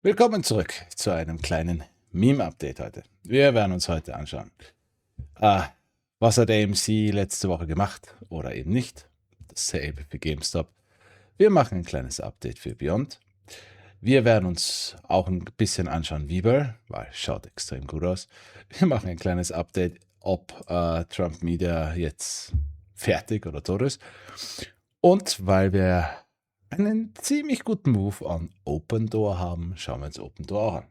Willkommen zurück zu einem kleinen Meme-Update heute. Wir werden uns heute anschauen, äh, was hat AMC letzte Woche gemacht oder eben nicht. Dasselbe für GameStop. Wir machen ein kleines Update für Beyond. Wir werden uns auch ein bisschen anschauen Webull, weil schaut extrem gut aus. Wir machen ein kleines Update, ob Trump Media jetzt fertig oder tot ist. Und weil wir einen ziemlich guten Move an Open Door haben, schauen wir uns Open Door auch an.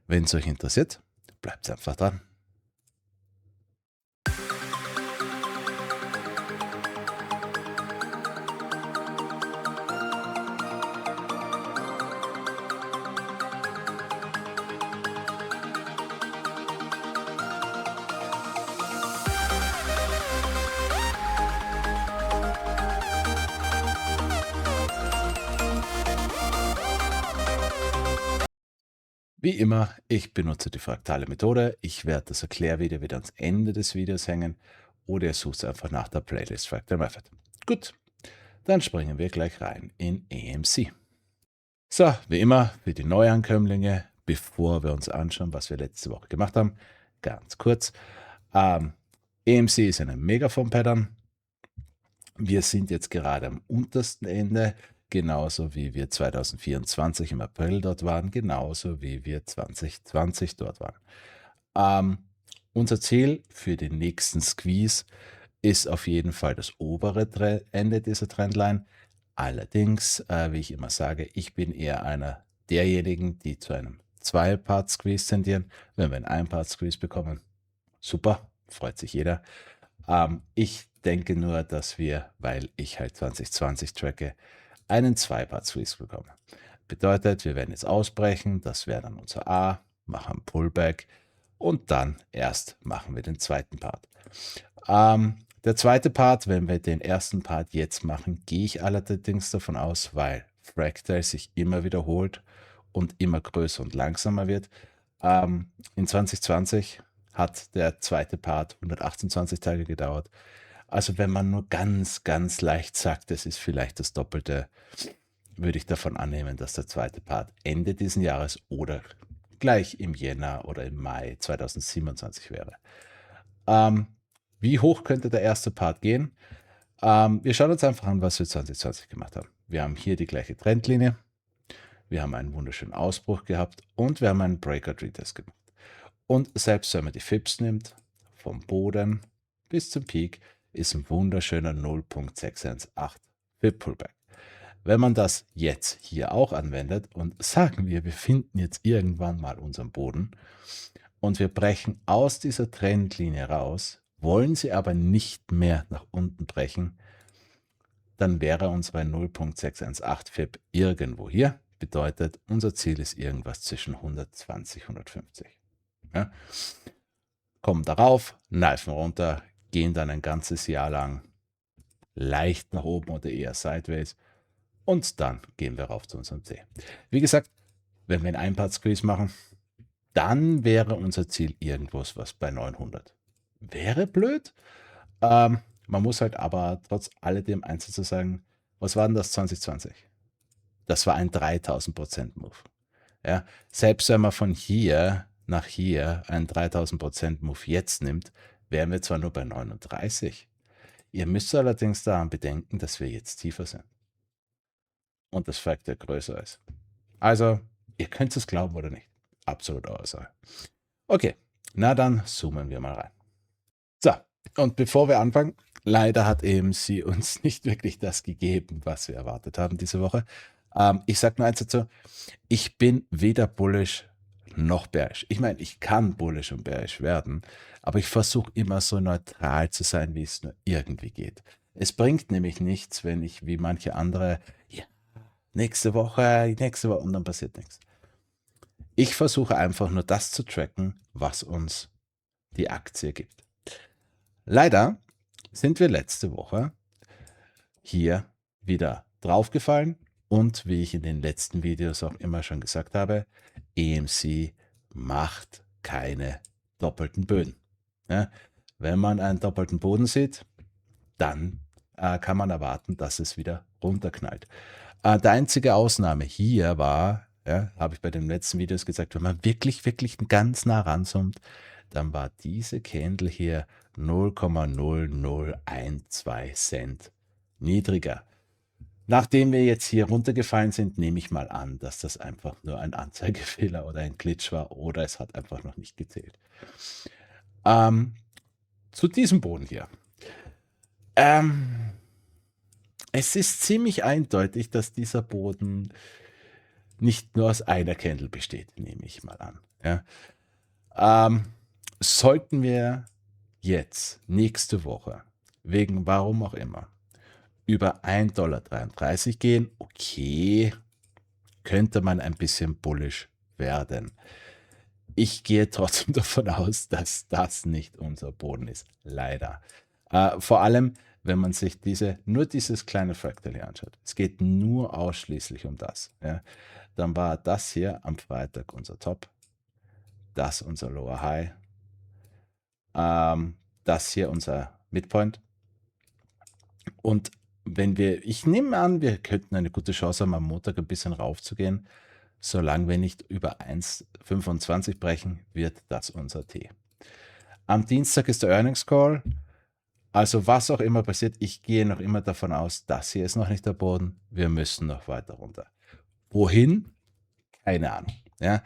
Wenn es euch interessiert, bleibt einfach dran. Wie immer, ich benutze die fraktale Methode. Ich werde das Erklärvideo wieder ans Ende des Videos hängen oder ihr sucht einfach nach der Playlist Fractal Method. Gut, dann springen wir gleich rein in AMC. So, wie immer, für die Neuankömmlinge, bevor wir uns anschauen, was wir letzte Woche gemacht haben, ganz kurz. AMC ist eine Megaphone-Pattern. Wir sind jetzt gerade am untersten Ende, genauso wie wir 2024 im April dort waren, genauso wie wir 2020 dort waren. Unser Ziel für den nächsten Squeeze ist auf jeden Fall das obere Ende dieser Trendline. Allerdings, wie ich immer sage, ich bin eher einer derjenigen, die zu einem Zwei-Part-Squeeze tendieren. Wenn wir einen Ein-Part-Squeeze bekommen, super, freut sich jeder. Ich denke nur, dass wir, weil ich halt 2020 tracke, einen Zwei-Part-Squeeze bekommen. Bedeutet, wir werden jetzt ausbrechen, das wäre dann unser A, machen einen Pullback und dann erst machen wir den zweiten Part. Der zweite Part, wenn wir den ersten Part jetzt machen, gehe ich allerdings davon aus, weil Fractal sich immer wiederholt und immer größer und langsamer wird. In 2020 hat der zweite Part 128 Tage gedauert. Also wenn man nur ganz, ganz leicht sagt, es ist vielleicht das Doppelte, würde ich davon annehmen, dass der zweite Part Ende diesen Jahres oder gleich im Jänner oder im Mai 2027 wäre. Wie hoch könnte der erste Part gehen? Wir schauen uns einfach an, was wir 2020 gemacht haben. Wir haben hier die gleiche Trendlinie. Wir haben einen wunderschönen Ausbruch gehabt und wir haben einen Breakout-Retest gemacht. Und selbst wenn man die Fips nimmt, vom Boden bis zum Peak, ist ein wunderschöner 0.618 Fib Pullback. Wenn man das jetzt hier auch anwendet und sagen wir finden jetzt irgendwann mal unseren Boden und wir brechen aus dieser Trendlinie raus, wollen sie aber nicht mehr nach unten brechen, dann wäre unsere 0.618 Fib irgendwo hier. Bedeutet, unser Ziel ist irgendwas zwischen 120 und 150. Ja. Kommen darauf, kneifen runter, gehen dann ein ganzes Jahr lang leicht nach oben oder eher sideways und dann gehen wir rauf zu unserem C. Wie gesagt, wenn wir einen Ein-Part-Squeeze machen, dann wäre unser Ziel irgendwas was bei 900. Wäre blöd. Man muss halt aber trotz alledem eins zu sagen, was war denn das 2020? Das war ein 3000% Move. Ja, selbst wenn man von hier nach hier einen 3000% Move jetzt nimmt, wären wir zwar nur bei 39. Ihr müsst allerdings daran bedenken, dass wir jetzt tiefer sind. Und das Faktor größer ist. Also, ihr könnt es glauben oder nicht. Absolut eure Sache. Okay, na dann zoomen wir mal rein. So, und bevor wir anfangen, leider hat AMC uns nicht wirklich das gegeben, was wir erwartet haben diese Woche. Ich sage nur eins dazu, ich bin weder bullish noch bearish. Ich meine, ich kann bullish und bearish werden, aber ich versuche immer so neutral zu sein, wie es nur irgendwie geht. Es bringt nämlich nichts, wenn ich wie manche andere, ja, nächste Woche und dann passiert nichts. Ich versuche einfach nur das zu tracken, was uns die Aktie gibt. Leider sind wir letzte Woche hier wieder draufgefallen und wie ich in den letzten Videos auch immer schon gesagt habe, AMC macht keine doppelten Böden. Ja, wenn man einen doppelten Boden sieht, dann kann man erwarten, dass es wieder runterknallt. Die einzige Ausnahme hier war ja, habe ich bei den letzten Videos gesagt, wenn man wirklich, wirklich ganz nah ranzoomt, dann war diese Candle hier 0,0012 Cent niedriger. Nachdem wir jetzt hier runtergefallen sind, nehme ich mal an, dass das einfach nur ein Anzeigefehler oder ein Glitch war oder es hat einfach noch nicht gezählt. Ähm, zu diesem Boden hier. Es ist ziemlich eindeutig, dass dieser Boden nicht nur aus einer Candle besteht, nehme ich mal an. Ja. Sollten wir jetzt, nächste Woche, wegen warum auch immer, über 1,33 $ gehen, okay, könnte man ein bisschen bullish werden. Ich gehe trotzdem davon aus, dass das nicht unser Boden ist. Leider. Vor allem, wenn man sich nur dieses kleine Fractal hier anschaut. Es geht nur ausschließlich um das. Ja. Dann war das hier am Freitag unser Top. Das unser Lower High. Das hier unser Midpoint. Und ich nehme an, wir könnten eine gute Chance haben, am Montag ein bisschen raufzugehen. Solange wir nicht über 1,25 brechen, wird das unser T. Am Dienstag ist der Earnings Call. Also was auch immer passiert, ich gehe noch immer davon aus, das hier ist noch nicht der Boden. Wir müssen noch weiter runter. Wohin? Keine Ahnung. Ja?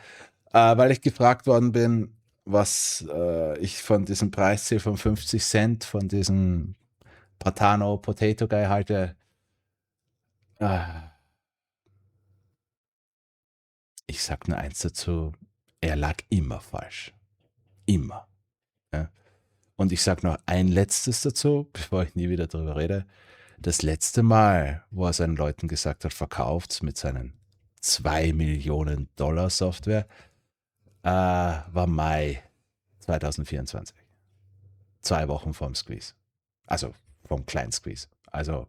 Weil ich gefragt worden bin, was ich von diesem Preisziel von 50 Cent, von diesem Patano Potato Guy halte. Ich sag nur eins dazu, er lag immer falsch. Immer. Ja. Und ich sag noch ein letztes dazu, bevor ich nie wieder darüber rede. Das letzte Mal, wo er seinen Leuten gesagt hat, verkauft's mit seinen 2 Millionen Dollar Software, war Mai 2024. 2 Wochen vorm Squeeze. Also vom kleinen Squeeze. Also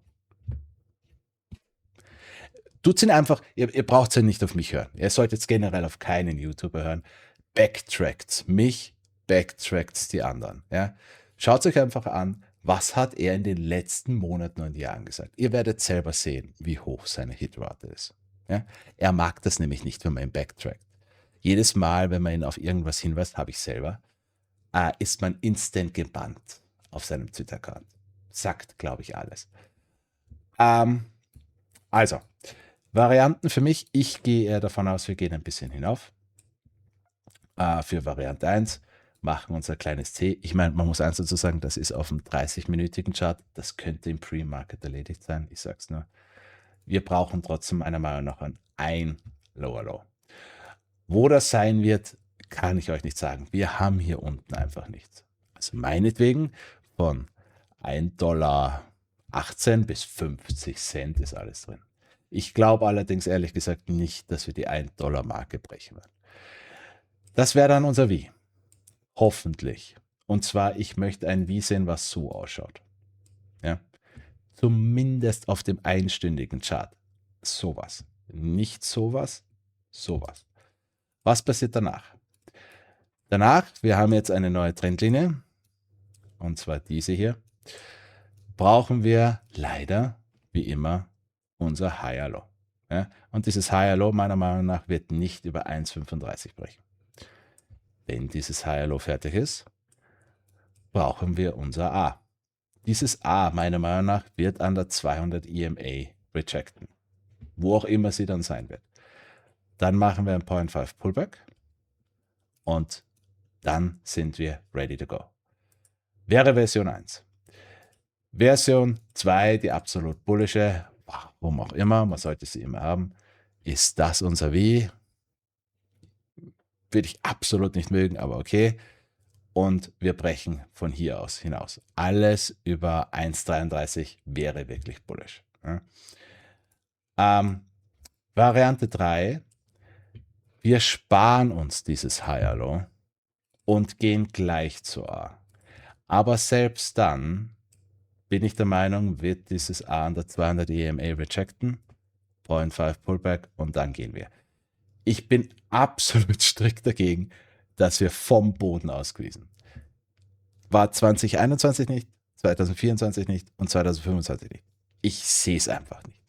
tut's ihn einfach, ihr braucht ja nicht auf mich hören. Ihr solltet jetzt generell auf keinen YouTuber hören. Backtrackt's mich, backtrackt's die anderen. Ja? Schaut euch einfach an, was hat er in den letzten Monaten und Jahren gesagt. Ihr werdet selber sehen, wie hoch seine Hitrate ist. Ja? Er mag das nämlich nicht, wenn man ihn backtrackt. Jedes Mal, wenn man ihn auf irgendwas hinweist, habe ich selber, ist man instant gebannt auf seinem Twitter-Account. Sagt, glaube ich, alles. Also, Varianten für mich, ich gehe eher davon aus, wir gehen ein bisschen hinauf. Für Variante 1 machen unser kleines C. Ich meine, man muss eins dazu sagen, das ist auf dem 30-minütigen Chart. Das könnte im Pre-Market erledigt sein. Ich sage es nur. Wir brauchen trotzdem meiner Meinung nach ein Lower Low. Wo das sein wird, kann ich euch nicht sagen. Wir haben hier unten einfach nichts. Also meinetwegen von 1,18 $ bis 50 Cent ist alles drin. Ich glaube allerdings ehrlich gesagt nicht, dass wir die 1-Dollar-Marke brechen werden. Das wäre dann unser Wie. Hoffentlich. Und zwar, ich möchte ein Wie sehen, was so ausschaut. Ja? Zumindest auf dem einstündigen Chart. Sowas. Nicht sowas, sowas. Was passiert danach? Danach, wir haben jetzt eine neue Trendlinie. Und zwar diese hier. Brauchen wir leider, wie immer, unser Higher Low. Ja? Und dieses Higher Low meiner Meinung nach wird nicht über 1,35 brechen. Wenn dieses Higher Low fertig ist, brauchen wir unser A. Dieses A, meiner Meinung nach, wird an der 200 EMA rejecten. Wo auch immer sie dann sein wird. Dann machen wir ein 0.5 Pullback und dann sind wir ready to go. Wäre Version 1. Version 2, die absolut bullische, warum auch immer, man sollte sie immer haben. Ist das unser Wie? Würde ich absolut nicht mögen, aber okay. Und wir brechen von hier aus hinaus. Alles über 1,33 wäre wirklich bullish. Variante 3. Wir sparen uns dieses Higher Low und gehen gleich zu A. Aber selbst dann bin ich der Meinung, wird dieses A an der 200 EMA rejecten, 0.5 Pullback und dann gehen wir. Ich bin absolut strikt dagegen, dass wir vom Boden ausgewiesen. War 2021 nicht, 2024 nicht und 2025 nicht. Ich sehe es einfach nicht.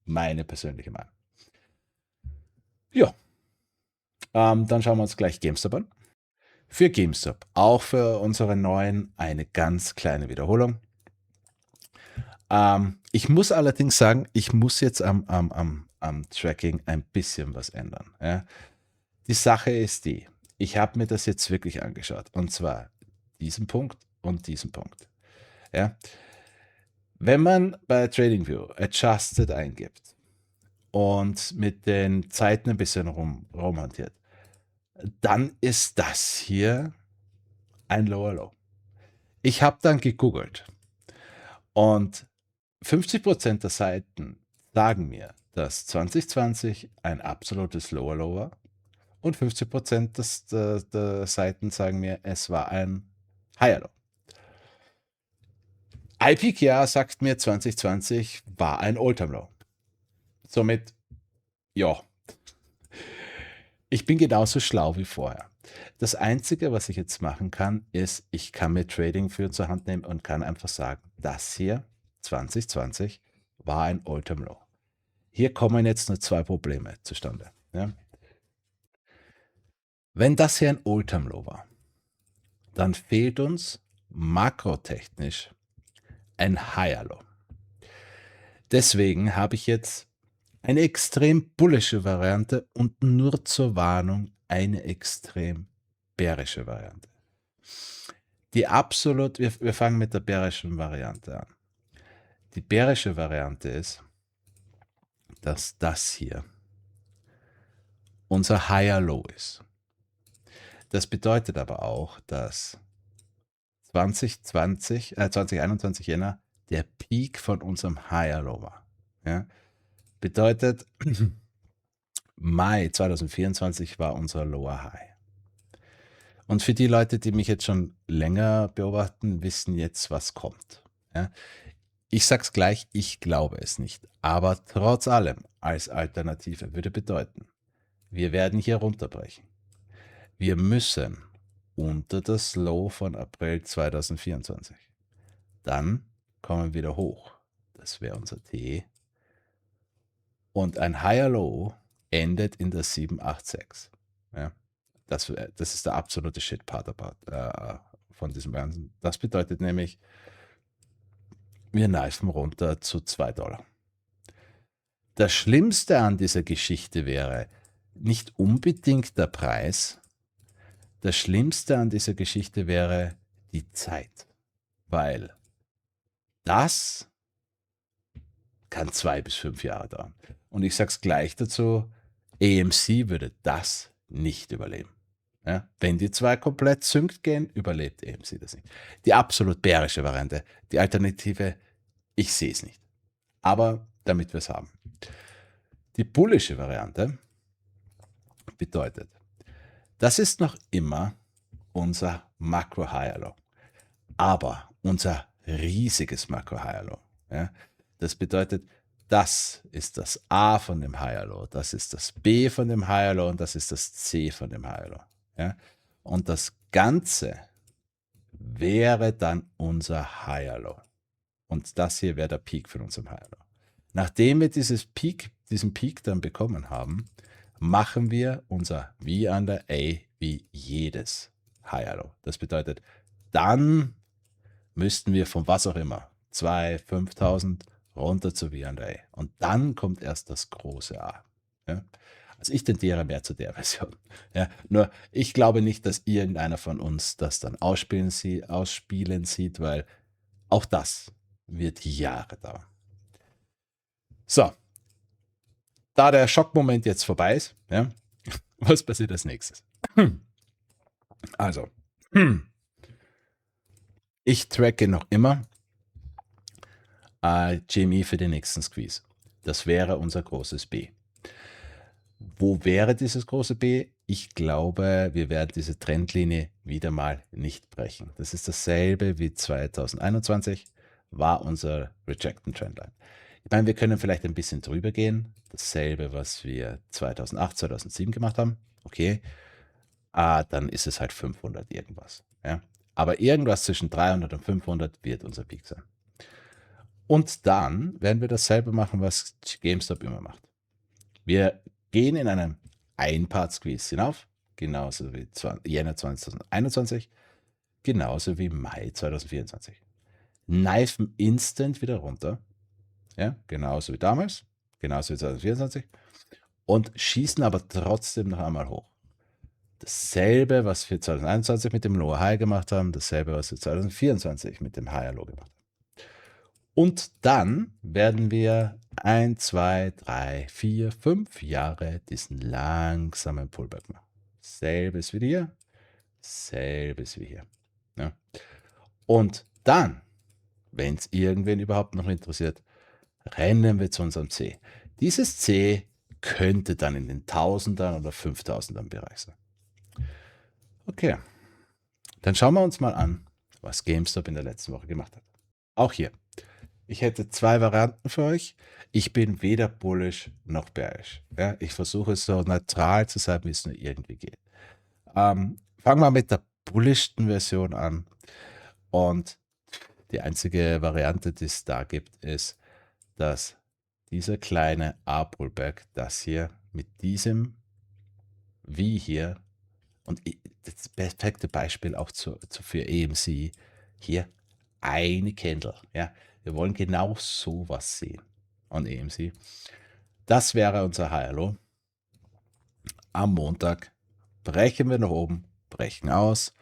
Meine persönliche Meinung. Ja, dann schauen wir uns gleich GameStop an. Für GameStop, auch für unsere neuen, eine ganz kleine Wiederholung. Ich muss allerdings sagen, ich muss jetzt am Tracking ein bisschen was ändern. Ja. Die Sache ist die, ich habe mir das jetzt wirklich angeschaut. Und zwar diesen Punkt und diesen Punkt. Ja. Wenn man bei TradingView Adjusted eingibt und mit den Zeiten ein bisschen rumhantiert, dann ist das hier ein Lower Low. Ich habe dann gegoogelt und 50% der Seiten sagen mir, dass 2020 ein absolutes Lower Low war und 50% der Seiten sagen mir, es war ein Higher Low. IPKR sagt mir, 2020 war ein All-Time Low. Somit, ja, ich bin genauso schlau wie vorher. Das Einzige, was ich jetzt machen kann, ist, ich kann mir TradingView zur Hand nehmen und kann einfach sagen, das hier, 2020, war ein All-Time Low. Hier kommen jetzt nur zwei Probleme zustande. Ja? Wenn das hier ein All-Time Low war, dann fehlt uns makrotechnisch ein Higher Low. Deswegen habe ich jetzt eine extrem bullische Variante und nur zur Warnung eine extrem bärische Variante. Wir fangen mit der bärischen Variante an. Die bärische Variante ist, dass das hier unser Higher Low ist. Das bedeutet aber auch, dass 2021 Jänner der Peak von unserem Higher Low war. Ja? Bedeutet, Mai 2024 war unser Lower High. Und für die Leute, die mich jetzt schon länger beobachten, wissen jetzt, was kommt. Ja? Ich sag's gleich, ich glaube es nicht. Aber trotz allem, als Alternative würde bedeuten, wir werden hier runterbrechen. Wir müssen unter das Low von April 2024. Dann kommen wir wieder hoch. Das wäre unser T. Und ein Higher Low endet in der 786. Ja, das ist der absolute Shit-Part von diesem Ganzen. Das bedeutet nämlich, wir kneifen runter zu $2. Das Schlimmste an dieser Geschichte wäre nicht unbedingt der Preis. Das Schlimmste an dieser Geschichte wäre die Zeit. Weil das kann 2 bis 5 Jahre dauern. Und ich sage es gleich dazu, AMC würde das nicht überleben. Ja? Wenn die zwei komplett synkt gehen, überlebt AMC das nicht. Die absolut bärische Variante, die Alternative, ich sehe es nicht. Aber damit wir es haben. Die bullische Variante bedeutet, das ist noch immer unser Makro-Higher Low. Aber unser riesiges Makro-Higher Low. Ja? Das bedeutet, das ist das A von dem Higher Low, das ist das B von dem Higher Low und das ist das C von dem Higher Low. Ja? Und das Ganze wäre dann unser Higher Low. Und das hier wäre der Peak von unserem Higher Low. Nachdem wir diesen Peak dann bekommen haben, machen wir unser V under A wie jedes Higher Low. Das bedeutet, dann müssten wir von was auch immer, 2.000, 5.000 runter zu V under A. Und dann kommt erst das große A. Ja? Also ich tendiere mehr zu der Version. Ja? Nur ich glaube nicht, dass irgendeiner von uns das dann ausspielen sieht, weil auch das wird Jahre dauern. So, da der Schockmoment jetzt vorbei ist, ja, was passiert als nächstes? Also, ich tracke noch immer GME für den nächsten Squeeze. Das wäre unser großes B. Wo wäre dieses große B? Ich glaube, wir werden diese Trendlinie wieder mal nicht brechen. Das ist dasselbe wie 2021, war unser Rejected Trendline. Ich meine, wir können vielleicht ein bisschen drüber gehen. Dasselbe, was wir 2008, 2007 gemacht haben. Okay. Dann ist es halt 500 irgendwas. Ja? Aber irgendwas zwischen 300 und 500 wird unser Peak sein. Und dann werden wir dasselbe machen, was GameStop immer macht. Wir gehen in einem ein Part Squeeze hinauf, genauso wie Jänner 2021, genauso wie Mai 2024. Kneifen instant wieder runter, ja, genauso wie damals, genauso wie 2024 und schießen aber trotzdem noch einmal hoch. Dasselbe, was wir 2021 mit dem Lower High gemacht haben, dasselbe, was wir 2024 mit dem Higher Low gemacht haben. Und dann werden wir 1, 2, 3, 4, 5 Jahre diesen langsamen Pullback machen. Selbes wie hier, selbes wie hier. Ja. Und dann, wenn es irgendwen überhaupt noch interessiert, rennen wir zu unserem C. Dieses C könnte dann in den Tausendern oder 5000ern Bereich sein. Okay, dann schauen wir uns mal an, was GameStop in der letzten Woche gemacht hat. Auch hier. Ich hätte 2 Varianten für euch. Ich bin weder bullish noch bearish. Ja, ich versuche so neutral zu sein, wie es nur irgendwie geht. Fangen wir mit der bullishsten Version an. Und die einzige Variante, die es da gibt, ist, dass dieser kleine A-Pullback, das hier mit diesem V hier und das perfekte Beispiel auch für AMC, hier eine Candle. Ja, wir wollen genau sowas sehen an AMC. Das wäre unser Higher Low. Am Montag brechen wir nach oben, brechen aus,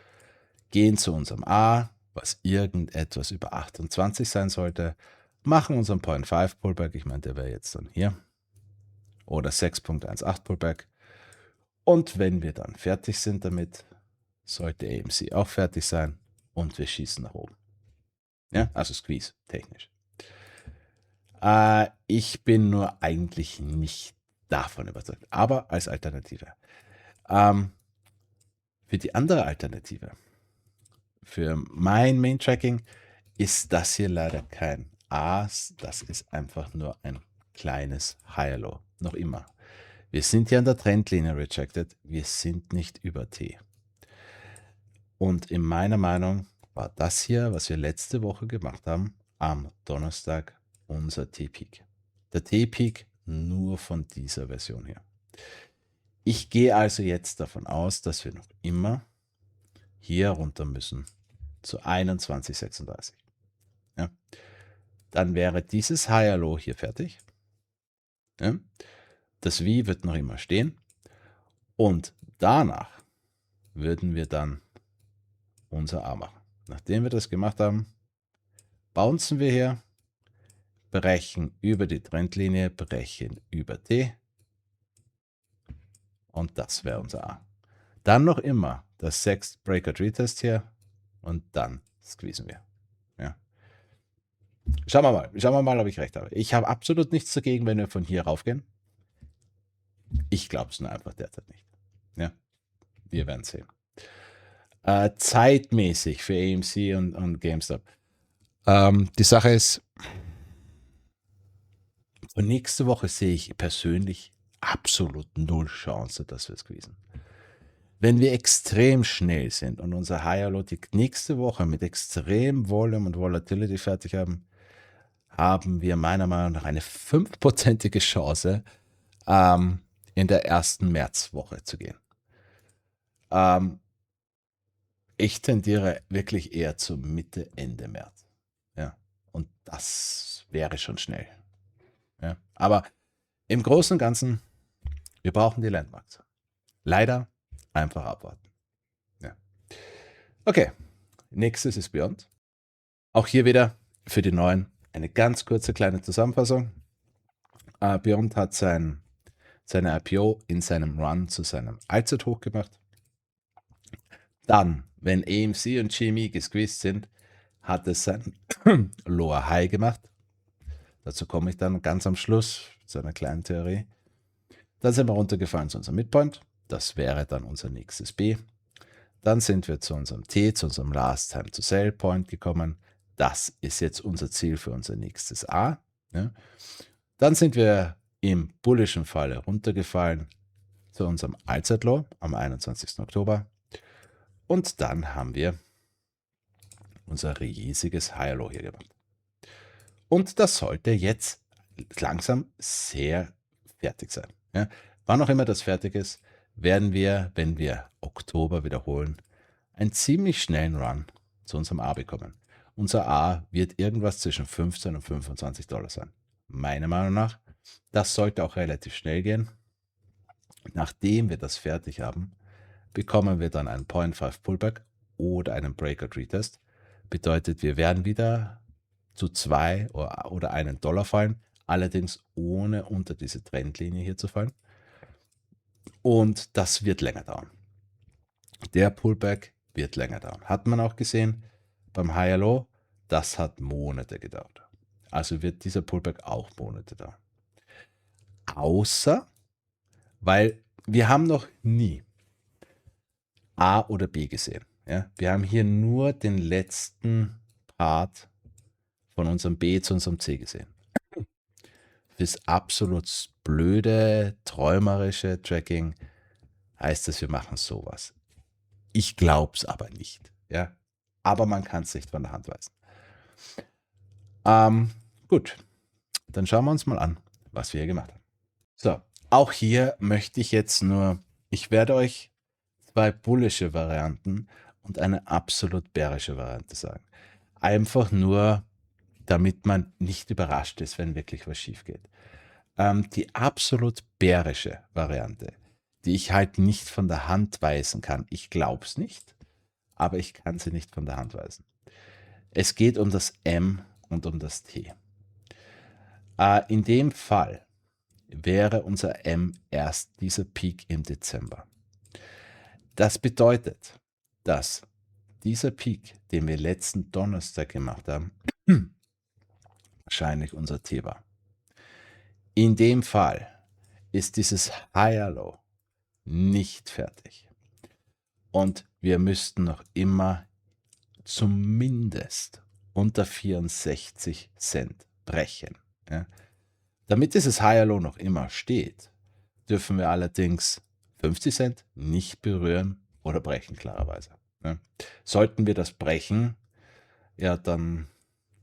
gehen zu unserem A, was irgendetwas über 28 sein sollte, machen unseren 0.5 Pullback, ich meine, der wäre jetzt dann hier, oder 6.18 Pullback. Und wenn wir dann fertig sind damit, sollte AMC auch fertig sein und wir schießen nach oben. Ja, also Squeeze technisch. Ich bin nur eigentlich nicht davon überzeugt, aber als Alternative. Für die andere Alternative, für mein Main Tracking, ist das hier leider kein A, das ist einfach nur ein kleines Higher Low, noch immer. Wir sind hier an der Trendlinie rejected, wir sind nicht über T. Und in meiner Meinung war das hier, was wir letzte Woche gemacht haben, am Donnerstag unser T-Peak. Der T-Peak nur von dieser Version hier. Ich gehe also jetzt davon aus, dass wir noch immer hier runter müssen zu 21,36. Ja. Dann wäre dieses Higher Low hier fertig. Ja. Das V wird noch immer stehen. Und danach würden wir dann unser A machen. Nachdem wir das gemacht haben, bouncen wir hier, brechen über die Trendlinie, brechen über T. Und das wäre unser A. Dann noch immer das 6 Breakout Retest hier und dann squeezen wir. Ja. Schauen wir mal, ob ich recht habe. Ich habe absolut nichts dagegen, wenn wir von hier raufgehen. Ich glaube es nur einfach derzeit nicht. Ja. Wir werden sehen. Zeitmäßig für AMC und GameStop. Die Sache ist, und nächste Woche sehe ich persönlich absolut null Chance, dass wir squeezen. Wenn wir extrem schnell sind und unser Higher Low die nächste Woche mit extrem Volume und Volatility fertig haben, haben wir meiner Meinung nach eine 5%ige Chance, in der ersten Märzwoche zu gehen. Ich tendiere wirklich eher zu Mitte, Ende März. Ja, und das wäre schon schnell. Ja, aber im Großen und Ganzen, wir brauchen die Landmarks. Leider einfach abwarten. Ja. Okay, nächstes ist Beyond. Auch hier wieder für die Neuen eine ganz kurze kleine Zusammenfassung. Beyond hat seine IPO in seinem Run zu seinem Allzeithoch gemacht. Dann, wenn AMC und GME gesqueezed sind, hat es sein Lower High gemacht. Dazu komme ich dann ganz am Schluss zu einer kleinen Theorie. Dann sind wir runtergefallen zu unserem Midpoint. Das wäre dann unser nächstes B. Dann sind wir zu unserem T, zu unserem Last Time to Sell Point gekommen. Das ist jetzt unser Ziel für unser nächstes A. Ja. Dann sind wir im bullischen Falle runtergefallen zu unserem Allzeitlow am 21. Oktober. Und dann haben wir unser riesiges Higher Low hier gemacht. Und das sollte jetzt langsam sehr fertig sein. Ja. Wann auch immer das fertig ist, werden wir, wenn wir Oktober wiederholen, einen ziemlich schnellen Run zu unserem A bekommen. Unser A wird irgendwas zwischen 15 und 25 Dollar sein. Meiner Meinung nach, das sollte auch relativ schnell gehen. Nachdem wir das fertig haben, bekommen wir dann einen 0.5 Pullback oder einen Breakout-Retest. Bedeutet, wir werden wieder zu 2 oder einen Dollar fallen, allerdings ohne unter diese Trendlinie hier zu fallen. Und das wird länger dauern. Der Pullback wird länger dauern. Hat man auch gesehen beim Higher Low, das hat Monate gedauert. Also wird dieser Pullback auch Monate dauern. Außer, weil wir haben noch nie A oder B gesehen. Ja? Wir haben hier nur den letzten Part von unserem B zu unserem C gesehen. Fürs absolut blöde, träumerische Tracking heißt es, wir machen sowas. Ich glaube es aber nicht. Ja? Aber man kann es nicht von der Hand weisen. Gut, dann schauen wir uns mal an, was wir hier gemacht haben. So, auch hier möchte ich jetzt nur, ich werde euch 2 bullische Varianten und eine absolut bärische Variante sagen. Einfach nur, damit man nicht überrascht ist, wenn wirklich was schief geht. Die absolut bärische Variante, die ich halt nicht von der Hand weisen kann. Ich glaube es nicht, aber ich kann sie nicht von der Hand weisen. Es geht um das M und um das T. In dem Fall wäre unser M erst dieser Peak im Dezember. Das bedeutet, dass dieser Peak, den wir letzten Donnerstag gemacht haben, wahrscheinlich unser T war. In dem Fall ist dieses Higher Low nicht fertig. Und wir müssten noch immer zumindest unter 64 Cent brechen. Ja. Damit dieses Higher Low noch immer steht, dürfen wir allerdings 50 Cent nicht berühren oder brechen, klarerweise. Ja. Sollten wir das brechen, ja, dann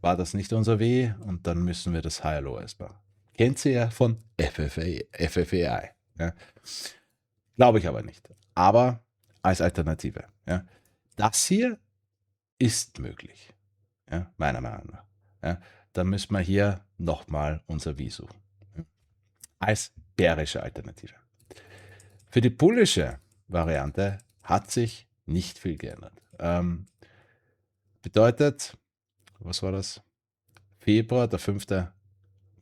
war das nicht unser W und dann müssen wir das Higher Low erstmal. Kennt ihr ja von FFAI. Ja. Glaube ich aber nicht. Aber als Alternative. Ja. Das hier ist möglich. Ja, meiner Meinung nach. Ja. Dann müssen wir hier nochmal unser Wie suchen. Ja. Als bärische Alternative. Für die bullische Variante hat sich nicht viel geändert. Bedeutet, was war das? Februar, der 5.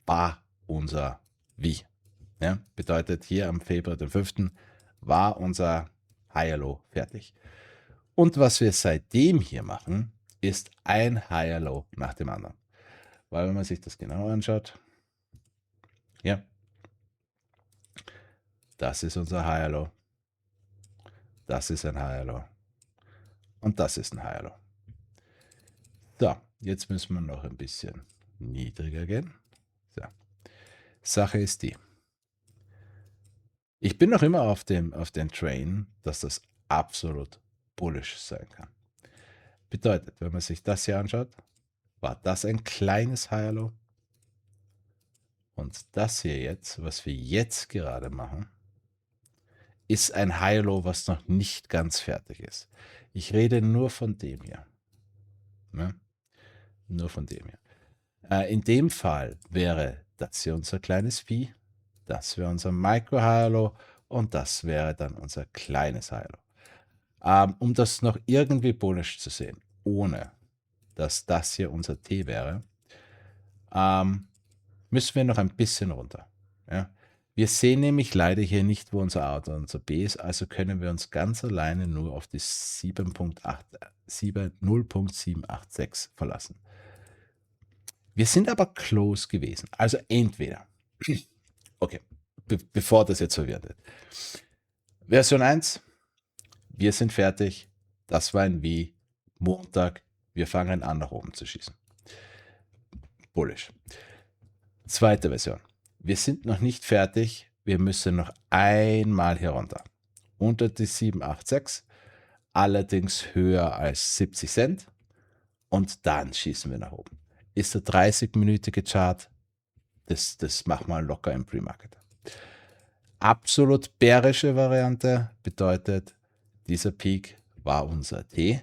war unser Wie. Ja, bedeutet, hier am Februar, den 5. war unser Higher Low fertig. Und was wir seitdem hier machen, ist ein Higher Low nach dem anderen. Weil wenn man sich das genau anschaut, ja, das ist unser Higher Low, das ist ein Higher Low und das ist ein Higher Low. So, jetzt müssen wir noch ein bisschen niedriger gehen. So. Sache ist die. Ich bin noch immer auf den Train, dass das absolut bullish sein kann. Bedeutet, wenn man sich das hier anschaut, war das ein kleines Higher Low. Und das hier jetzt, was wir jetzt gerade machen, ist ein High Low, was noch nicht ganz fertig ist. Ich rede nur von dem hier. Ne? Nur von dem hier. In dem Fall wäre das hier unser kleines Vieh, das wäre unser Micro High Low und das wäre dann unser kleines High Low. Um das noch irgendwie bullish zu sehen, ohne dass das hier unser T wäre, müssen wir noch ein bisschen runter. Ja? Wir sehen nämlich leider hier nicht, wo unser A oder unser B ist, also können wir uns ganz alleine nur auf die 0.786 verlassen. Wir sind aber close gewesen. Also entweder, okay, bevor das jetzt verwirrt wird. Version 1, wir sind fertig. Das war ein Wie. Montag, wir fangen an, nach oben zu schießen. Bullish. Zweite Version. Wir sind noch nicht fertig. Wir müssen noch einmal hier runter. Unter die 786, allerdings höher als 70 Cent. Und dann schießen wir nach oben. Ist der 30-minütige Chart, das machen wir locker im Pre-Market. absolut bärische Variante bedeutet, dieser Peak war unser T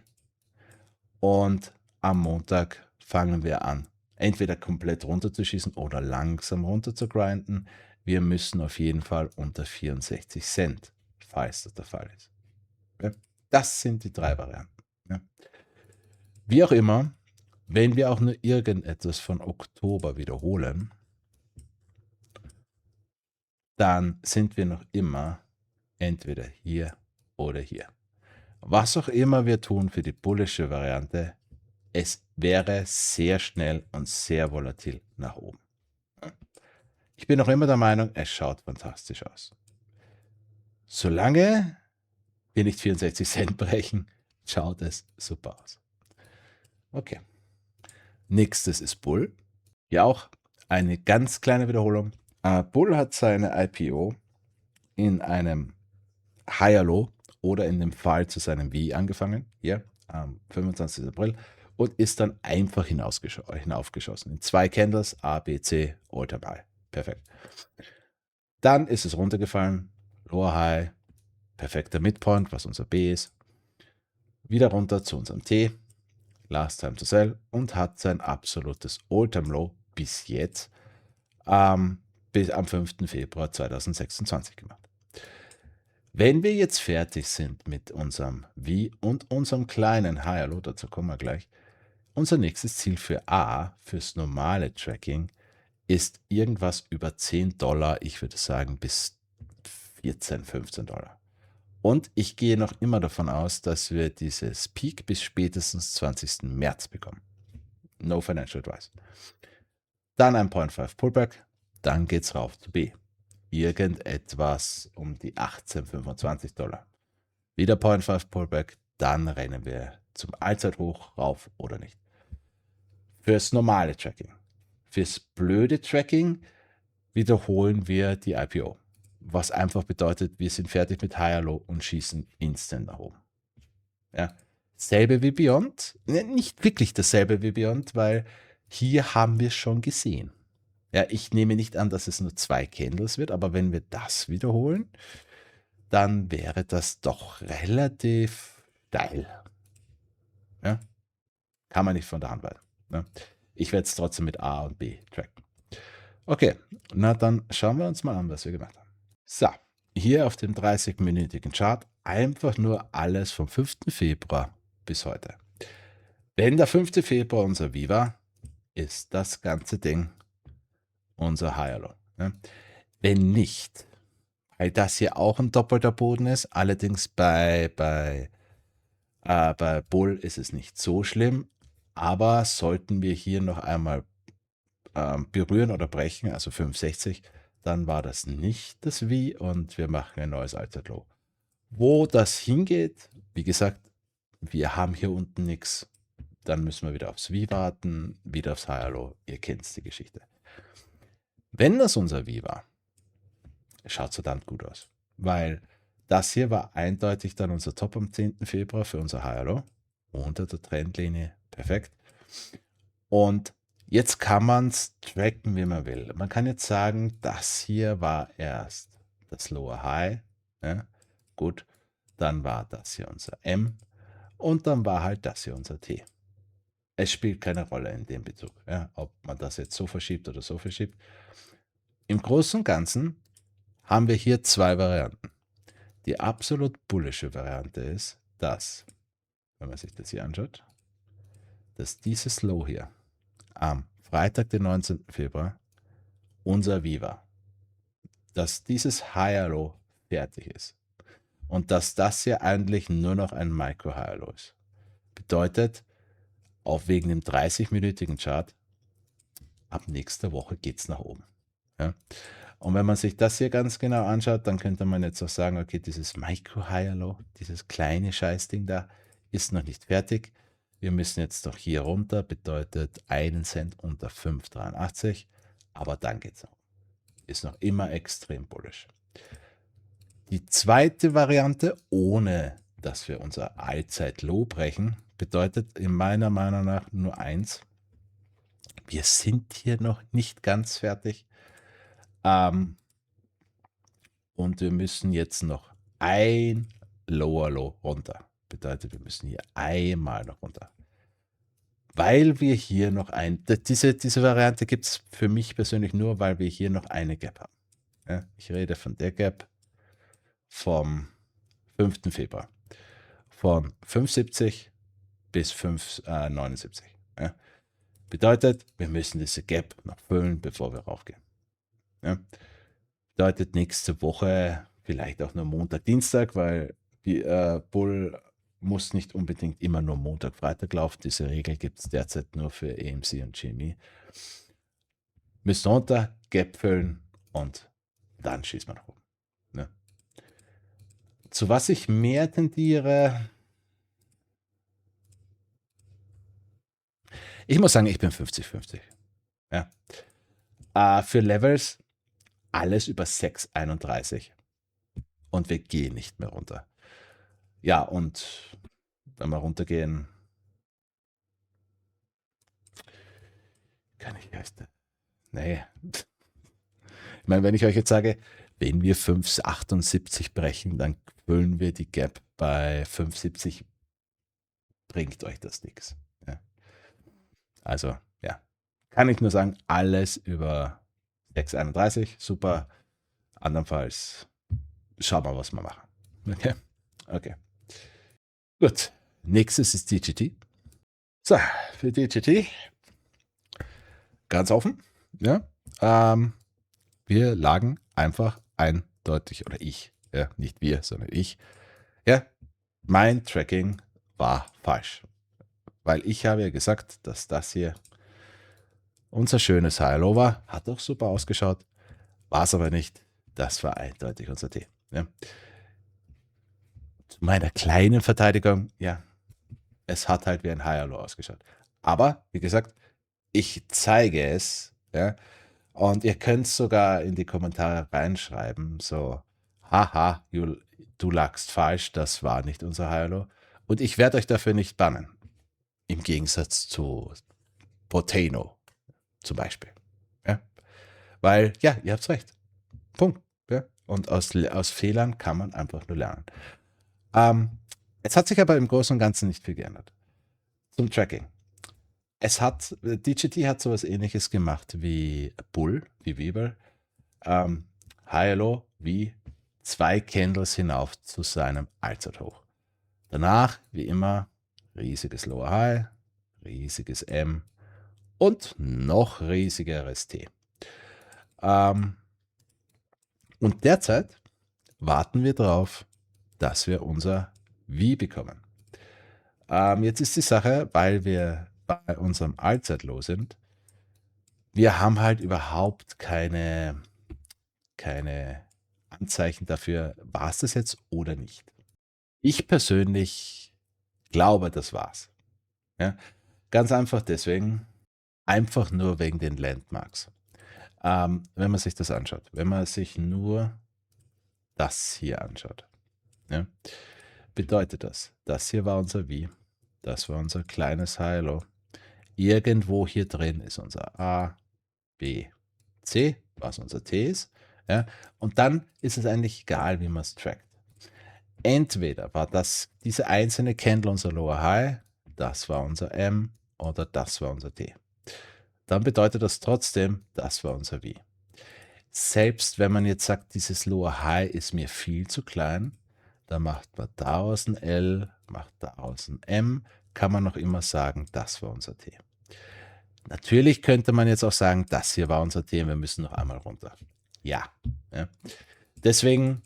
und am Montag fangen wir an, entweder komplett runterzuschießen oder langsam runter zu grinden. Wir müssen auf jeden Fall unter 64 Cent, falls das der Fall ist. Ja, das sind die 3 Varianten. Ja. Wie auch immer, wenn wir auch nur irgendetwas von Oktober wiederholen, dann sind wir noch immer entweder hier oder hier. Was auch immer wir tun für die bullische Variante, es wäre sehr schnell und sehr volatil nach oben. Ich bin noch immer der Meinung, es schaut fantastisch aus. Solange wir nicht 64 Cent brechen, schaut es super aus. Okay. Nächstes ist Bull. Ja, auch eine ganz kleine Wiederholung. Bull hat seine IPO in einem Higher Low oder in dem Fall zu seinem V angefangen, hier am 25. April, und ist dann einfach hinaufgeschossen. In 2 Candles, A, B, C, All-Time High. Perfekt. Dann ist es runtergefallen, Lower High, perfekter Midpoint, was unser B ist. Wieder runter zu unserem T, Last Time to Sell, und hat sein absolutes All-Time Low bis jetzt bis am 5. Februar 2026 gemacht. Wenn wir jetzt fertig sind mit unserem V und unserem kleinen Higher Low, dazu kommen wir gleich, unser nächstes Ziel für A, fürs normale Tracking, ist irgendwas über $10, ich würde sagen bis 14, 15 Dollar. Und ich gehe noch immer davon aus, dass wir dieses Peak bis spätestens 20. März bekommen. No financial advice. Dann ein 0.5 Pullback, dann geht's rauf zu B. Irgendetwas um die 18,25 Dollar. Wieder 0.5 Pullback, dann rennen wir zum Allzeithoch rauf oder nicht. Fürs normale Tracking. Fürs blöde Tracking wiederholen wir die IPO. Was einfach bedeutet, wir sind fertig mit Higher Low und schießen instant nach oben. Ja. Selbe wie Beyond. Nicht wirklich dasselbe wie Beyond, weil hier haben wir es schon gesehen. Ja, ich nehme nicht an, dass es nur 2 Candles wird, aber wenn wir das wiederholen, dann wäre das doch relativ steil. Ja? Kann man nicht von der Hand weisen. Ne? Ich werde es trotzdem mit A und B tracken. Okay, na dann schauen wir uns mal an, was wir gemacht haben. So, hier auf dem 30-minütigen Chart einfach nur alles vom 5. Februar bis heute. Wenn der 5. Februar unser V war, ist das ganze Ding unser Higher Low. Ne? Wenn nicht, weil das hier auch ein doppelter Boden ist, allerdings bei Bull ist es nicht so schlimm, aber sollten wir hier noch einmal berühren oder brechen, also 5,60, dann war das nicht das V und wir machen ein neues Allzeitlow. Wo das hingeht, wie gesagt, wir haben hier unten nichts, dann müssen wir wieder aufs V warten, wieder aufs Higher Low, ihr kennt die Geschichte. Wenn das unser V war, schaut verdammt gut aus, weil das hier war eindeutig dann unser Top am 10. Februar für unser Higher Low, unter der Trendlinie, perfekt. Und jetzt kann man es tracken, wie man will. Man kann jetzt sagen, das hier war erst das Lower High, ja, gut, dann war das hier unser M und dann war halt das hier unser T. Es spielt keine Rolle in dem Bezug, ja, ob man das jetzt so verschiebt oder so verschiebt. Im Großen und Ganzen haben wir hier 2 Varianten. Die absolut bullische Variante ist, dass, wenn man sich das hier anschaut, dass dieses Low hier am Freitag, den 19. Februar, unser V war. Dass dieses Higher Low fertig ist. Und dass das hier eigentlich nur noch ein Micro Higher Low ist. Bedeutet, auch wegen dem 30-minütigen Chart, ab nächster Woche geht es nach oben. Ja? Und wenn man sich das hier ganz genau anschaut, dann könnte man jetzt auch sagen, okay, dieses Micro Higher Low, dieses kleine Scheißding da, ist noch nicht fertig. Wir müssen jetzt doch hier runter, bedeutet 1 Cent unter 5,83, aber dann geht's noch. Ist noch immer extrem bullish. Die zweite Variante, ohne dass wir unser Allzeit-Low brechen, bedeutet in meiner Meinung nach nur eins: Wir sind hier noch nicht ganz fertig. und wir müssen jetzt noch ein Lower Low runter. Bedeutet, wir müssen hier einmal noch runter. Weil wir hier noch diese Variante gibt es für mich persönlich nur, weil wir hier noch eine Gap haben. Ja, ich rede von der Gap vom 5. Februar. Von 5,70 bis 5,79. Ja. Bedeutet, wir müssen diese Gap noch füllen, bevor wir raufgehen. Ja. Bedeutet nächste Woche vielleicht auch nur Montag, Dienstag, weil die Bull muss nicht unbedingt immer nur Montag, Freitag laufen. Diese Regel gibt es derzeit nur für AMC und GME. Müssen runter, Gap füllen und dann schießt man nach oben. Ja. Zu was ich mehr tendiere, ich muss sagen, ich bin 50-50. Ja. Für Levels alles über 6,31 und wir gehen nicht mehr runter. Ja, und wenn wir runtergehen, kann ich erst. Nee. Ich meine, wenn ich euch jetzt sage, wenn wir 5,78 brechen, dann füllen wir die Gap bei 5,70, bringt euch das nichts. Ja. Also, ja. Kann ich nur sagen, alles über 6,31, super. Andernfalls schauen wir, was wir machen. Okay? Okay. Gut. Nächstes ist DGT. So, für DGT ganz offen. Ja. Wir lagen einfach eindeutig, oder ich, ja, nicht wir, sondern ich. Ja, mein Tracking war falsch. Weil ich habe ja gesagt, dass das hier unser schönes High-Low war. Hat doch super ausgeschaut. War es aber nicht. Das war eindeutig unser T. Ja. Zu meiner kleinen Verteidigung, ja, es hat halt wie ein High-Low ausgeschaut. Aber, wie gesagt, ich zeige es, ja, und ihr könnt sogar in die Kommentare reinschreiben, so, haha, du lagst falsch, das war nicht unser High-Low. Und ich werde euch dafür nicht bannen. Im Gegensatz zu Potano zum Beispiel. Ja? Weil, ja, ihr habt recht. Punkt. Ja? Und aus Fehlern kann man einfach nur lernen. Es hat sich aber im Großen und Ganzen nicht viel geändert. Zum Tracking. DGT hat sowas ähnliches gemacht wie Bull, wie Weber. High-Low wie 2 Candles hinauf zu seinem Allzeithoch. Danach, wie immer, riesiges Lower High, riesiges M und noch riesigeres T. Und derzeit warten wir darauf, dass wir unser V bekommen. Jetzt ist die Sache, weil wir bei unserem Allzeitlow sind, wir haben halt überhaupt keine Anzeichen dafür, war es das jetzt oder nicht. Ich persönlich glaube, das war's. Ja? Ganz einfach deswegen, einfach nur wegen den Landmarks. Wenn man sich das anschaut, wenn man sich nur das hier anschaut, ja, bedeutet das hier war unser V, das war unser kleines High-Low. Irgendwo hier drin ist unser A, B, C, was unser T ist. Ja, und dann ist es eigentlich egal, wie man es trackt. Entweder war diese einzelne Candle unser Lower High, das war unser M oder das war unser T. Dann bedeutet das trotzdem, das war unser V. Selbst wenn man jetzt sagt, dieses Lower High ist mir viel zu klein, dann macht man daraus ein L, macht daraus ein M, kann man noch immer sagen, das war unser T. Natürlich könnte man jetzt auch sagen, das hier war unser T, wir müssen noch einmal runter. Ja. Deswegen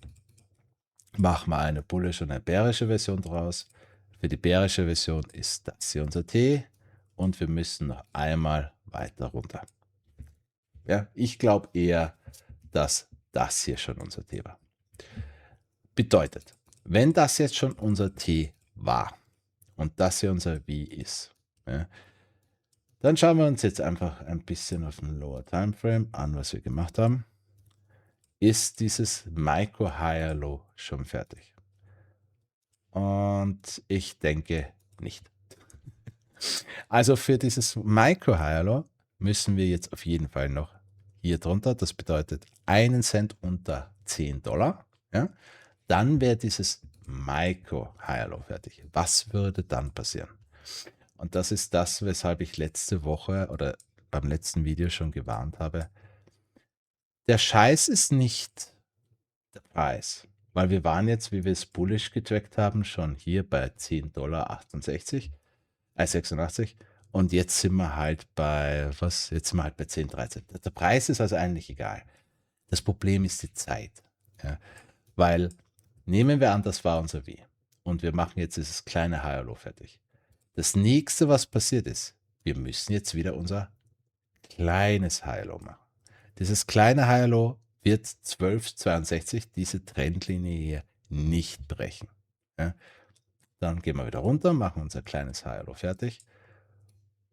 machen wir eine bullische und eine bärische Version draus. Für die bärische Version ist das hier unser T und wir müssen noch einmal weiter runter. Ja, ich glaube eher, dass das hier schon unser T war. Bedeutet, wenn das jetzt schon unser T war und das hier unser V ist, ja, dann schauen wir uns jetzt einfach ein bisschen auf den Lower Timeframe an, was wir gemacht haben. Ist dieses Micro Higher Low schon fertig? Und ich denke nicht. Also für dieses Micro Higher Low müssen wir jetzt auf jeden Fall noch hier drunter. Das bedeutet 1 Cent unter $10. ja, dann wäre dieses Micro Higher Low fertig. Was würde dann passieren? Und das ist das, weshalb ich letzte Woche oder beim letzten Video schon gewarnt habe. Der Scheiß ist nicht der Preis, weil wir waren jetzt, wie wir es bullish getrackt haben, schon hier bei 10,68 $, 86, und jetzt sind wir halt bei, was? Jetzt sind wir halt bei 10, 13. Der Preis ist also eigentlich egal. Das Problem ist die Zeit. Ja? Weil, nehmen wir an, das war unser W. Und wir machen jetzt dieses kleine Higher Low fertig. Das nächste, was passiert ist, wir müssen jetzt wieder unser kleines Higher Low machen. Dieses kleine Higher Low wird 12,62 diese Trendlinie hier nicht brechen. Ja? Dann gehen wir wieder runter, machen unser kleines Higher Low fertig.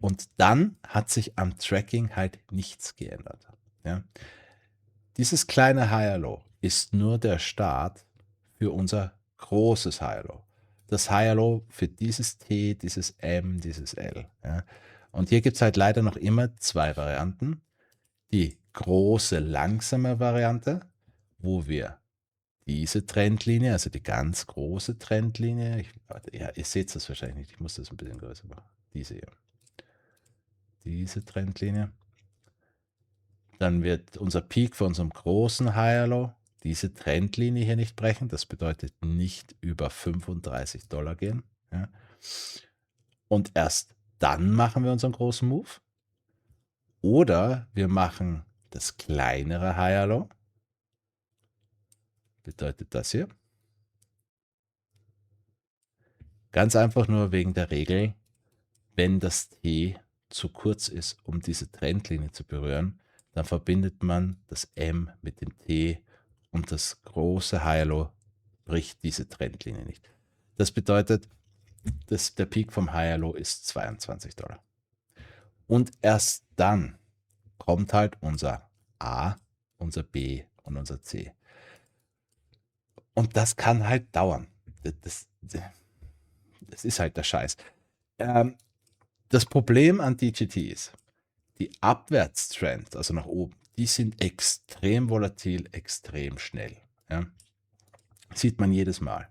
Und dann hat sich am Tracking halt nichts geändert. Ja? Dieses kleine Higher Low ist nur der Start für unser großes Higher Low. Das Higher Low für dieses T, dieses M, dieses L. Ja? Und hier gibt es halt leider noch immer zwei Varianten. Die große, langsame Variante, wo wir diese Trendlinie, also die ganz große Trendlinie, ja, ihr seht das wahrscheinlich nicht, ich muss das ein bisschen größer machen. Diese hier. Diese Trendlinie. Dann wird unser Peak von unserem großen Higher Low diese Trendlinie hier nicht brechen. Das bedeutet nicht über $35 gehen. Ja. Und erst dann machen wir unseren großen Move. Oder wir machen das kleinere Higher Low. Bedeutet das hier. Ganz einfach nur wegen der Regel, wenn das T zu kurz ist, um diese Trendlinie zu berühren, dann verbindet man das M mit dem T und das große Higher Low bricht diese Trendlinie nicht. Das bedeutet, dass der Peak vom Higher Low ist $22. Und erst dann kommt halt unser A, unser B und unser C. Und das kann halt dauern. Das ist halt der Scheiß. Das Problem an DGT ist, die Abwärtstrends, also nach oben, die sind extrem volatil, extrem schnell. Ja? Sieht man jedes Mal.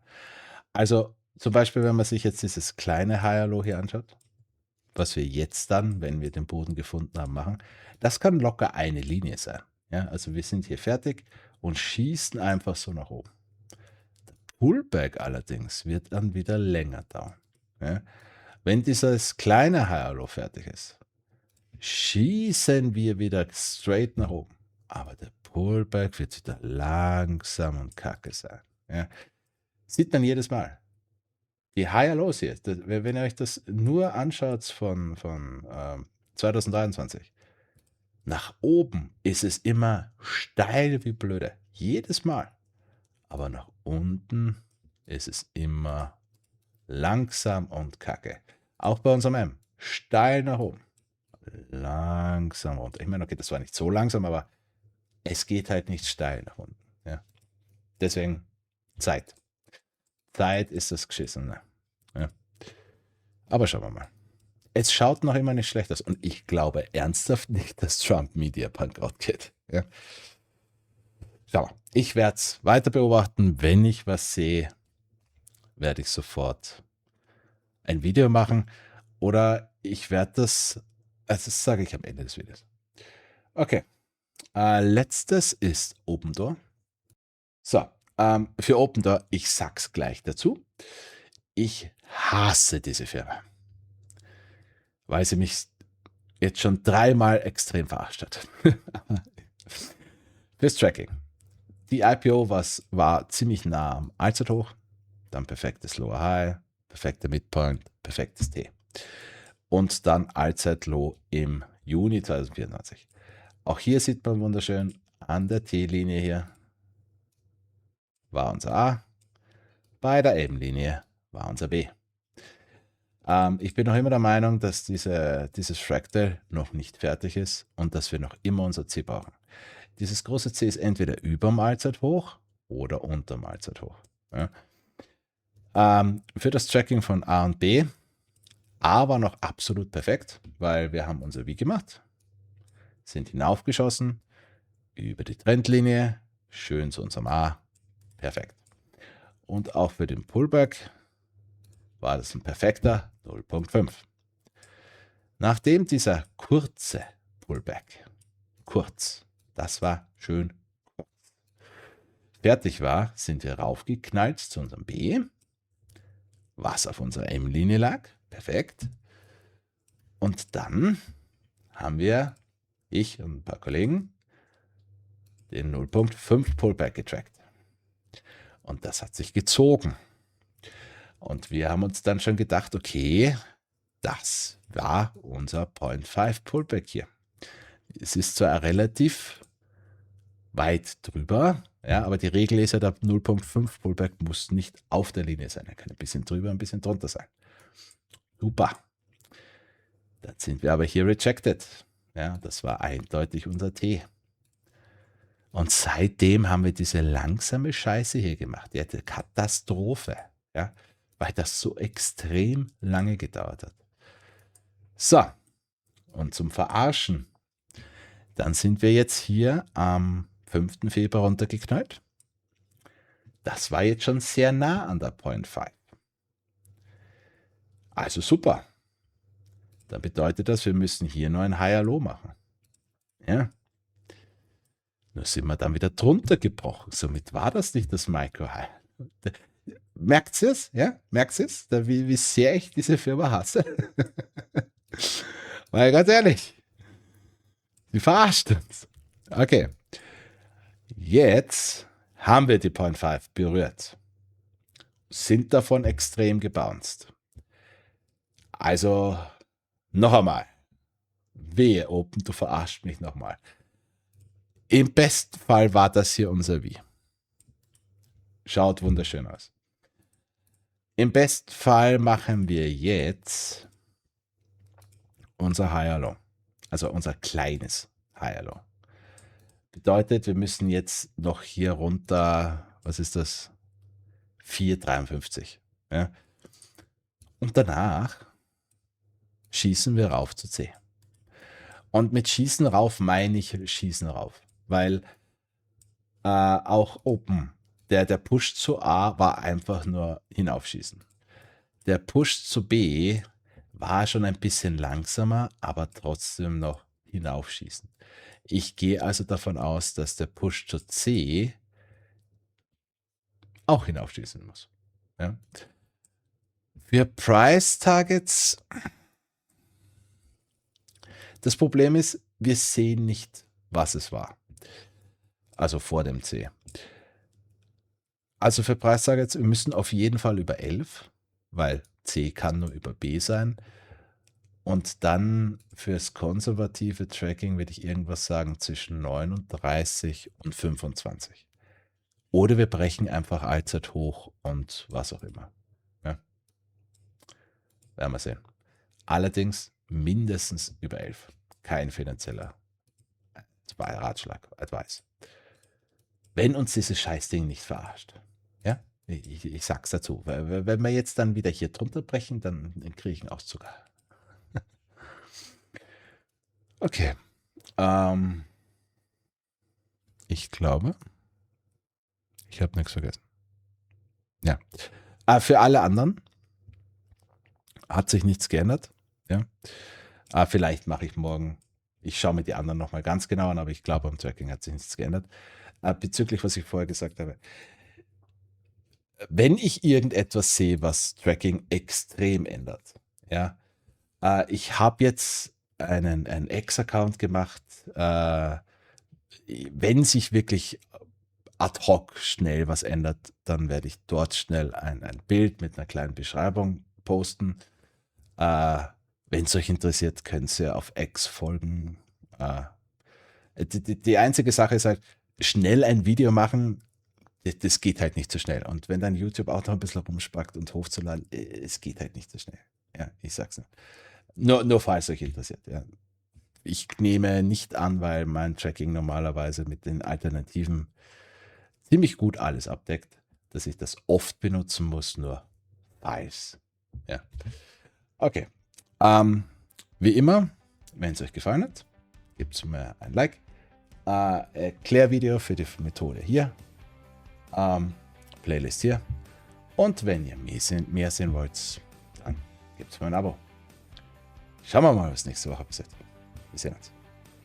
Also zum Beispiel, wenn man sich jetzt dieses kleine Higher Low hier anschaut, was wir jetzt dann, wenn wir den Boden gefunden haben, machen, das kann locker eine Linie sein. Ja? Also wir sind hier fertig und schießen einfach so nach oben. Der Pullback allerdings wird dann wieder länger dauern. Ja? Wenn dieses kleine Higher Low fertig ist, schießen wir wieder straight nach oben. Aber der Pullback wird wieder langsam und kacke sein. Ja. Sieht man jedes Mal. Die Higher Lows hier, wenn ihr euch das nur anschaut von 2023, nach oben ist es immer steil wie blöde. Jedes Mal. Aber nach unten ist es immer langsam und kacke. Auch bei unserem M. Steil nach oben. Langsam runter. Ich meine, okay, das war nicht so langsam, aber es geht halt nicht steil nach unten. Ja. Deswegen Zeit. Zeit ist das Geschissene. Ja. Aber schauen wir mal. Es schaut noch immer nicht schlecht aus und ich glaube ernsthaft nicht, dass Trump Media Bankrott geht. Ja. Schau mal, ich werde es weiter beobachten. Wenn ich was sehe, werde ich sofort ein Video machen oder ich werde das sage ich am Ende des Videos. Okay. Letztes ist Opendoor. So, für Opendoor, ich sag's gleich dazu. Ich hasse diese Firma, weil sie mich jetzt schon 3-mal extrem verarscht hat. Fürs Tracking. Die IPO war ziemlich nah am Allzeithoch, dann perfektes Lower High, perfekter Midpoint, perfektes T. Und dann Allzeitlow im Juni 2024. Auch hier sieht man wunderschön, an der T-Linie hier war unser A, bei der M-Linie war unser B. Ich bin noch immer der Meinung, dass dieses Fractal noch nicht fertig ist und dass wir noch immer unser C brauchen. Dieses große C ist entweder über dem Allzeithoch oder unter dem Allzeithoch. Ja. Für das Tracking von A und B, A war noch absolut perfekt, weil wir haben unser V gemacht, sind hinaufgeschossen, über die Trendlinie, schön zu unserem A, Perfekt. Und auch für den Pullback war das ein perfekter 0,5. Nachdem dieser kurze Pullback, das war schön kurz, fertig war, sind wir raufgeknallt zu unserem B, was auf unserer M-Linie lag. Perfekt. Und dann haben wir, ich und ein paar Kollegen, den 0,5 Pullback getrackt. Und das hat sich gezogen. Und wir haben uns dann schon gedacht, okay, das war unser 0,5 Pullback hier. Es ist zwar relativ weit drüber, ja, aber die Regel ist ja, der 0,5 Pullback muss nicht auf der Linie sein. Er kann ein bisschen drüber, ein bisschen drunter sein. Super. Dann sind wir aber hier rejected. Ja, das war eindeutig unser T. Und seitdem haben wir diese langsame Scheiße hier gemacht. Die hatte Katastrophe. Ja, weil das so extrem lange gedauert hat. So, und zum Verarschen. Dann sind wir jetzt hier am 5. Februar runtergeknallt. Das war jetzt schon sehr nah an der 0,5. Also super. Dann bedeutet das, wir müssen hier nur ein Higher Low machen. Ja. Nur sind wir dann wieder drunter gebrochen. Somit war das nicht das Micro High. Merkt ihr es? Ja? Merkt ihr es? Wie sehr ich diese Firma hasse? Weil ganz ehrlich, die verarscht uns. Okay. Jetzt haben wir die 0,5 berührt. Sind davon extrem gebounced. Also, noch einmal. Wehe, Open, du verarscht mich nochmal. Im besten Fall war das hier unser Wie. Schaut wunderschön aus. Im besten Fall machen wir jetzt unser Higher Low. Also unser kleines Higher Low. Bedeutet, wir müssen jetzt noch hier runter, was ist das? 4,53. Ja? Und danach schießen wir rauf zu C. Und mit Schießen rauf meine ich Schießen rauf. Weil auch Open, der Push zu A war einfach nur hinaufschießen. Der Push zu B war schon ein bisschen langsamer, aber trotzdem noch hinaufschießen. Ich gehe also davon aus, dass der Push zu C auch hinaufschießen muss. Ja. Für Price Targets, das Problem ist, wir sehen nicht, was es war. Also vor dem C. Also für Price Targets, wir müssen auf jeden Fall über 11, weil C kann nur über B sein. Und dann fürs konservative Tracking würde ich irgendwas sagen zwischen 39 und 25. Oder wir brechen einfach Allzeit hoch und was auch immer. Ja. Werden wir sehen. Allerdings mindestens über 11. Kein finanzieller Ratschlag, Advice. Wenn uns dieses Scheißding nicht verarscht. Ja, ich sag's dazu. Wenn wir jetzt dann wieder hier drunter brechen, dann kriege ich einen Auszug. Okay. Ich glaube, ich habe nichts vergessen. Ja. Für alle anderen hat sich nichts geändert. Ja. Vielleicht mache ich morgen, ich schaue mir die anderen nochmal ganz genau an, aber ich glaube, am Tracking hat sich nichts geändert. Bezüglich, was ich vorher gesagt habe. Wenn ich irgendetwas sehe, was Tracking extrem ändert, ja, ich habe jetzt einen X-Account gemacht, wenn sich wirklich ad hoc schnell was ändert, dann werde ich dort schnell ein Bild mit einer kleinen Beschreibung posten. Wenn es euch interessiert, könnt ihr auf X folgen. Die einzige Sache ist halt, schnell ein Video machen, das geht halt nicht so schnell. Und wenn dann YouTube auch noch ein bisschen rumspackt und hochzuladen, es geht halt nicht so schnell. Ja, ich sag's nur falls euch interessiert. Ja. Ich nehme nicht an, weil mein Tracking normalerweise mit den Alternativen ziemlich gut alles abdeckt, dass ich das oft benutzen muss, nur falls. Ja. Okay. Wie immer, wenn es euch gefallen hat, gebt mir ein Like. Erklärvideo für die Methode hier. Playlist hier. Und wenn ihr mehr sehen wollt, dann gebt mir ein Abo. Schauen wir mal, was nächste Woche passiert. Wir sehen uns.